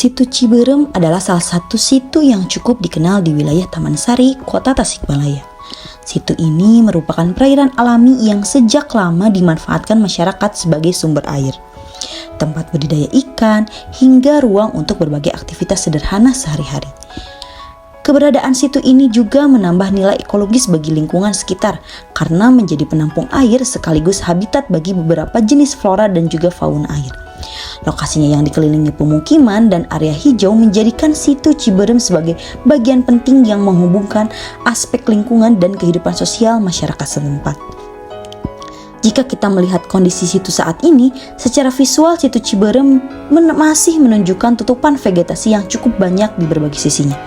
Situ Ciberem adalah salah satu situ yang cukup dikenal di wilayah Taman Sari, Kota Tasikmalaya. Situ ini merupakan perairan alami yang sejak lama dimanfaatkan masyarakat sebagai sumber air, tempat budidaya ikan, hingga ruang untuk berbagai aktivitas sederhana sehari-hari. Keberadaan situ ini juga menambah nilai ekologis bagi lingkungan sekitar karena menjadi penampung air sekaligus habitat bagi beberapa jenis flora dan juga fauna air. Lokasinya yang dikelilingi pemukiman dan area hijau menjadikan situ Ciberem sebagai bagian penting yang menghubungkan aspek lingkungan dan kehidupan sosial masyarakat setempat. Jika kita melihat kondisi situ saat ini, secara visual situ Ciberem masih menunjukkan tutupan vegetasi yang cukup banyak di berbagai sisinya.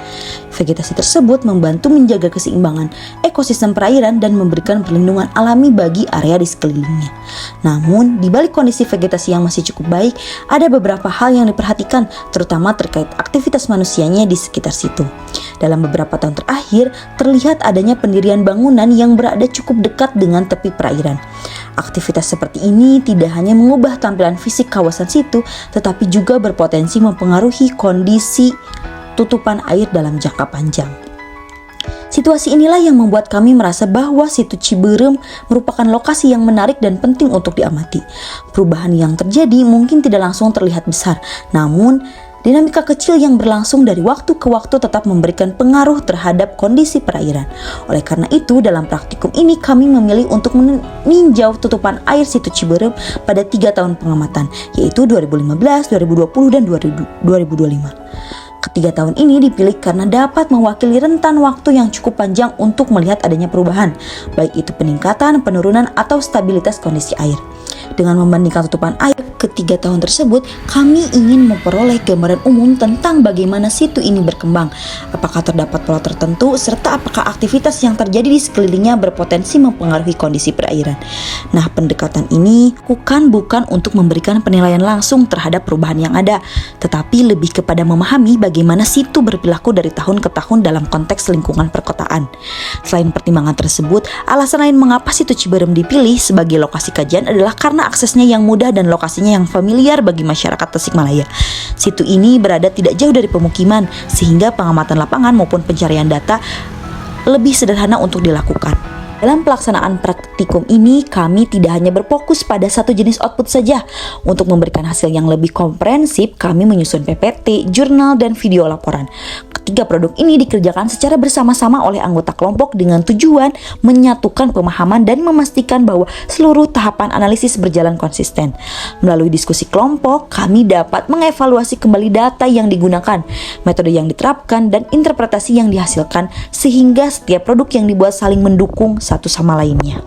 Vegetasi tersebut membantu menjaga keseimbangan ekosistem perairan dan memberikan perlindungan alami bagi area di sekelilingnya. Namun, di balik kondisi vegetasi yang masih cukup baik, ada beberapa hal yang diperhatikan, terutama terkait aktivitas manusianya di sekitar situ. Dalam beberapa tahun terakhir, terlihat adanya pendirian bangunan yang berada cukup dekat dengan tepi perairan. Aktivitas seperti ini tidak hanya mengubah tampilan fisik kawasan situ, tetapi juga berpotensi mempengaruhi kondisi tutupan air dalam jangka panjang. Situasi inilah yang membuat kami merasa bahwa situ Ciberem merupakan lokasi yang menarik dan penting untuk diamati. Perubahan yang terjadi mungkin tidak langsung terlihat besar, namun dinamika kecil yang berlangsung dari waktu ke waktu tetap memberikan pengaruh terhadap kondisi perairan. Oleh karena itu, dalam praktikum ini kami memilih untuk meninjau tutupan air situ Ciberem pada 3 tahun pengamatan, yaitu 2015, 2020, dan 2025. Ketiga tahun ini dipilih karena dapat mewakili rentan waktu yang cukup panjang untuk melihat adanya perubahan, baik itu peningkatan, penurunan, atau stabilitas kondisi air. Dengan membandingkan tutupan air ketiga tahun tersebut, kami ingin memperoleh gambaran umum tentang bagaimana situ ini berkembang, apakah terdapat pola tertentu, serta apakah aktivitas yang terjadi di sekelilingnya berpotensi mempengaruhi kondisi perairan. Nah, pendekatan ini bukan untuk memberikan penilaian langsung terhadap perubahan yang ada, tetapi lebih kepada memahami bagaimana situ berperilaku dari tahun ke tahun dalam konteks lingkungan perkotaan. Selain pertimbangan tersebut, alasan lain mengapa situ Ciberem dipilih sebagai lokasi kajian adalah karena aksesnya yang mudah dan lokasinya yang familiar bagi masyarakat Tasikmalaya. Situ ini berada tidak jauh dari pemukiman, sehingga pengamatan lapangan maupun pencarian data lebih sederhana untuk dilakukan. Dalam pelaksanaan praktikum ini, kami tidak hanya berfokus pada satu jenis output saja. Untuk memberikan hasil yang lebih komprehensif, kami menyusun PPT, jurnal, dan video laporan. Ketiga produk ini dikerjakan secara bersama-sama oleh anggota kelompok dengan tujuan menyatukan pemahaman dan memastikan bahwa seluruh tahapan analisis berjalan konsisten. Melalui diskusi kelompok, kami dapat mengevaluasi kembali data yang digunakan, metode yang diterapkan, dan interpretasi yang dihasilkan, sehingga setiap produk yang dibuat saling mendukung satu sama lainnya.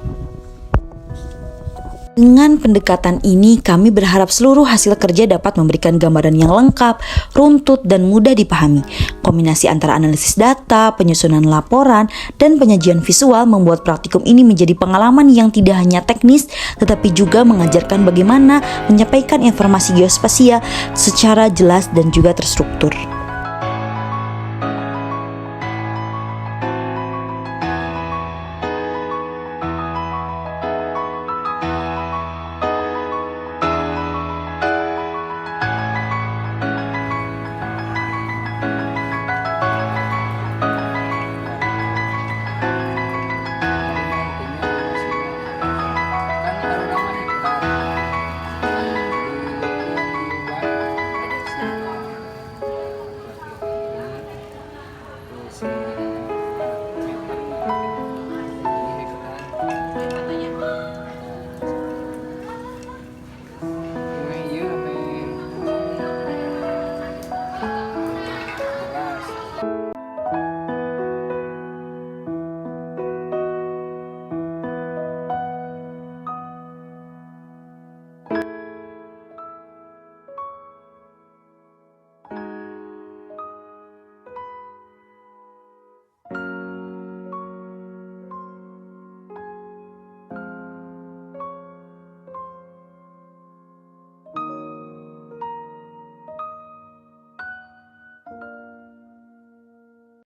Dengan pendekatan ini, kami berharap seluruh hasil kerja dapat memberikan gambaran yang lengkap, runtut, dan mudah dipahami. Kombinasi antara analisis data, penyusunan laporan, dan penyajian visual membuat praktikum ini menjadi pengalaman yang tidak hanya teknis, tetapi juga mengajarkan bagaimana menyampaikan informasi geospasial secara jelas dan juga terstruktur.